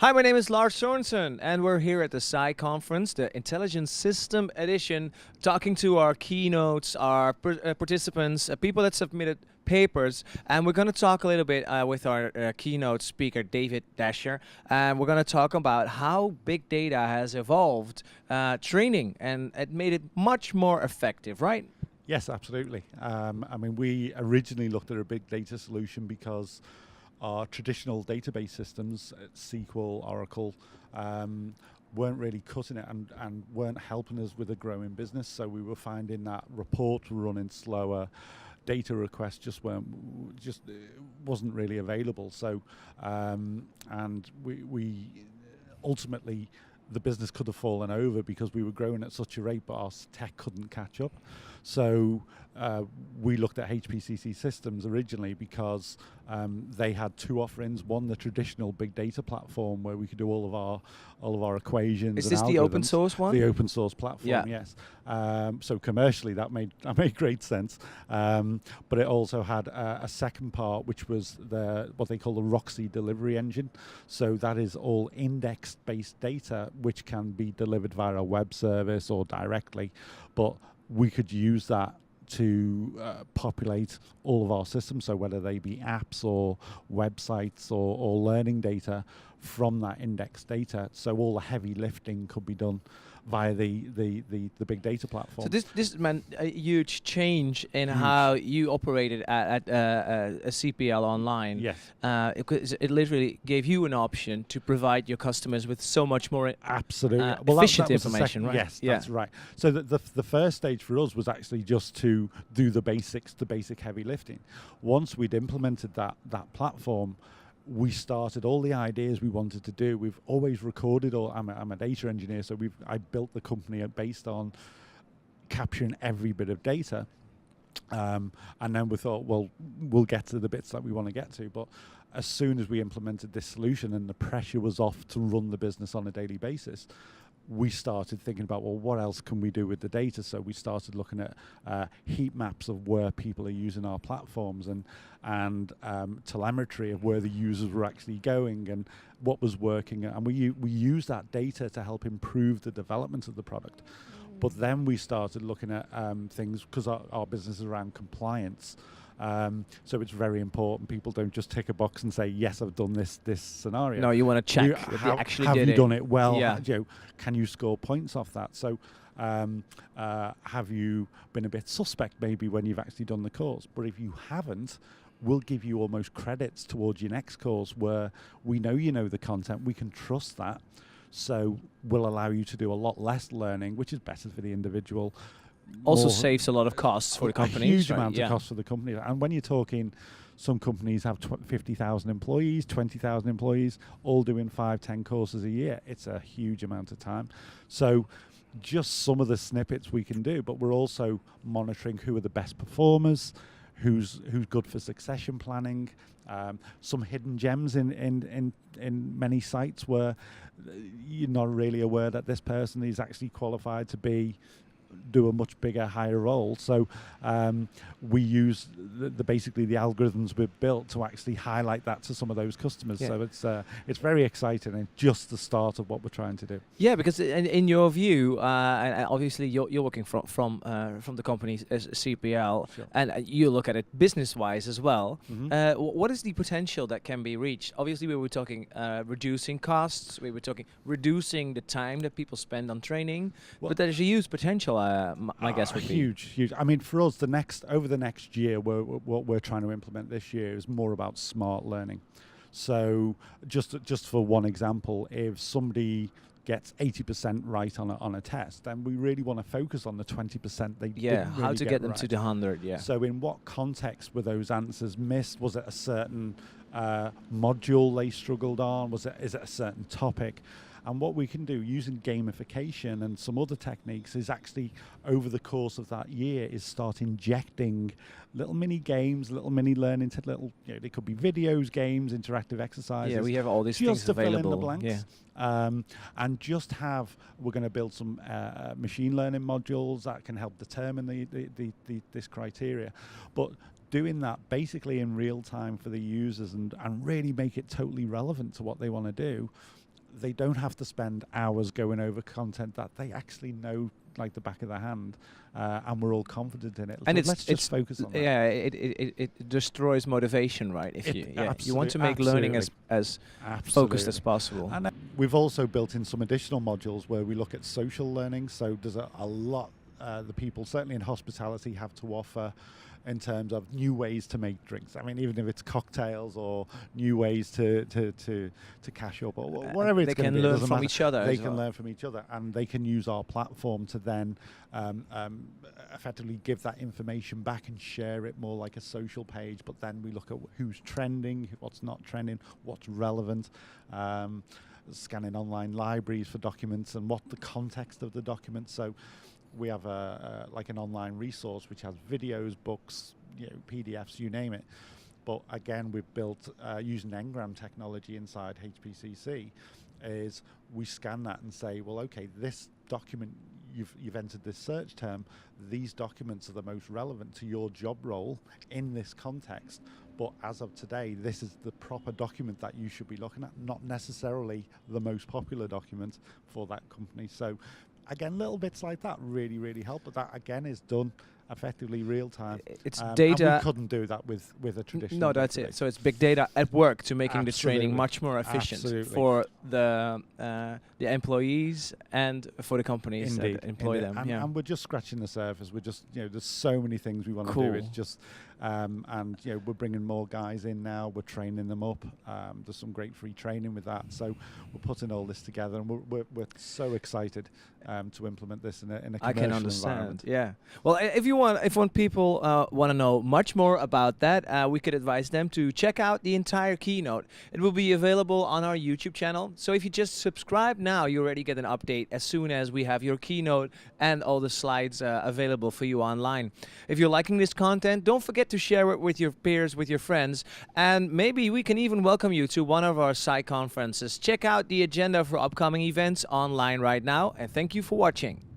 Hi, my name is Lars Sorensen, and we're here at the SCI conference, the Intelligent System Edition, talking to our keynotes, our participants, people that submitted papers, and we're going to talk a little bit with our keynote speaker, David Dasher, and we're going to talk about how big data has evolved training, and it made it much more effective, right? Yes, absolutely. I mean, we originally looked at a big data solution because our traditional database systems, SQL, Oracle, weren't really cutting it and weren't helping us with a growing business. So we were finding that reports were running slower, data requests just wasn't really available. So and we ultimately, the business could have fallen over because we were growing at such a rate, but our tech couldn't catch up. So we looked at HPCC Systems originally because they had two offerings. One, the traditional big data platform where we could do all of our equations. Is this the open source one? The open source platform, Yeah. yes. So commercially, that made great sense. But it also had a second part, which was what they call the Roxy delivery engine. So that is all index-based data, which can be delivered via a web service or directly. But we could use that to populate all of our systems, so whether they be apps or websites or learning data from that index data, so all the heavy lifting could be done via the big data platform. So this meant a huge change in how you operated at a CPL online. Yes. It literally gave you an option to provide your customers with so much more absolutely efficient that was information, right? Yes, that's right. So the first stage for us was actually just to do the basic heavy lifting. Once we'd implemented that platform, we started all the ideas we wanted to do. We've always recorded, I'm a data engineer, so I built the company based on capturing every bit of data. And then we thought, well, we'll get to the bits that we want to get to. But as soon as we implemented this solution and the pressure was off to run the business on a daily basis, we started thinking about, well, what else can we do with the data? So we started looking at heat maps of where people are using our platforms and telemetry of where the users were actually going and what was working. And we use that data to help improve the development of the product. But then we started looking at things, because our business is around compliance. So it's very important people don't just tick a box and say, yes, I've done this scenario. No, you want to check if you actually did it. Have you done it well? Yeah. Can you score points off that? So have you been a bit suspect maybe when you've actually done the course? But if you haven't, we'll give you almost credits towards your next course where we know you know the content, we can trust that. So we'll allow you to do a lot less learning, which is better for the individual. Also saves a lot of costs for the companies. A huge amount of costs for the company. And when you're talking, some companies have 50,000 employees, 20,000 employees, all doing 5-10 courses a year. It's a huge amount of time. So just some of the snippets we can do, but we're also monitoring who are the best performers, who's good for succession planning. Some hidden gems in many sites where you're not really aware that this person is actually qualified to do a much bigger, higher role. So we use basically the algorithms we've built to actually highlight that to some of those customers. Yeah. So it's very exciting and just the start of what we're trying to do. Yeah, because in your view, and obviously you're working from the company as CPL, Sure. and you look at it business-wise as well. Mm-hmm. What is the potential that can be reached? Obviously, we were talking reducing costs. We were talking reducing the time that people spend on training. But there's a huge potential. My guess would be huge. I mean, for us, over the next year, what we're trying to implement this year is more about smart learning. So, just for one example, if somebody gets 80% right on a test, then we really want to focus on the 20% they didn't really how to get them right. to the 100. Yeah. So, in what context were those answers missed? Was it a certain module they struggled on? Is it a certain topic? And what we can do using gamification and some other techniques is actually, over the course of that year, is start injecting little mini games, little mini learning to they could be videos, games, interactive exercises. Yeah, we have all these just things to available. Fill in the blanks. Yeah. And we're going to build some machine learning modules that can help determine this criteria. But doing that basically in real time for the users and really make it totally relevant to what they want to do they don't have to spend hours going over content that they actually know like the back of their hand, and we're all confident in it. And So let's just focus on that. yeah, it destroys motivation, right? If you want to make learning as focused as possible. And we've also built in some additional modules where we look at social learning. So there's a lot the people, certainly in hospitality, have to offer in terms of new ways to make drinks. I mean, even if it's cocktails or new ways to cash up or whatever it's going to be. They can learn from each other. They can learn from each other, and they can use our platform to then effectively give that information back and share it more like a social page. But then we look at who's trending, what's not trending, what's relevant. Scanning online libraries for documents and what the context of the document. So we have like an online resource which has videos, books, PDFs, you name it. But again, we've built using Ngram technology inside HPCC. Is we scan that and say, well, okay, this document you've entered this search term. These documents are the most relevant to your job role in this context. But as of today, this is the proper document that you should be looking at, not necessarily the most popular document for that company. So again, little bits like that really, really help. But that, again, is done effectively real time. It's data. And we couldn't do that with a traditional. No, that's it. So it's big data at work to making the training much more efficient for the employees and for the companies that employ them. And we're just scratching the surface. We're just, there's so many things we want to do. It's just, and we're bringing more guys in now. We're training them up. There's some great free training with that. So we're putting all this together, and we're so excited to implement this in a commercial I can understand. environment. Yeah. Well, if people want to know much more about that, we could advise them to check out the entire keynote. It will be available on our YouTube channel. So if you just subscribe now, you already get an update as soon as we have your keynote and all the slides available for you online. If you're liking this content, don't forget to share it with your peers, with your friends, and maybe we can even welcome you to one of our SCI conferences. Check out the agenda for upcoming events online right now, and thank you for watching.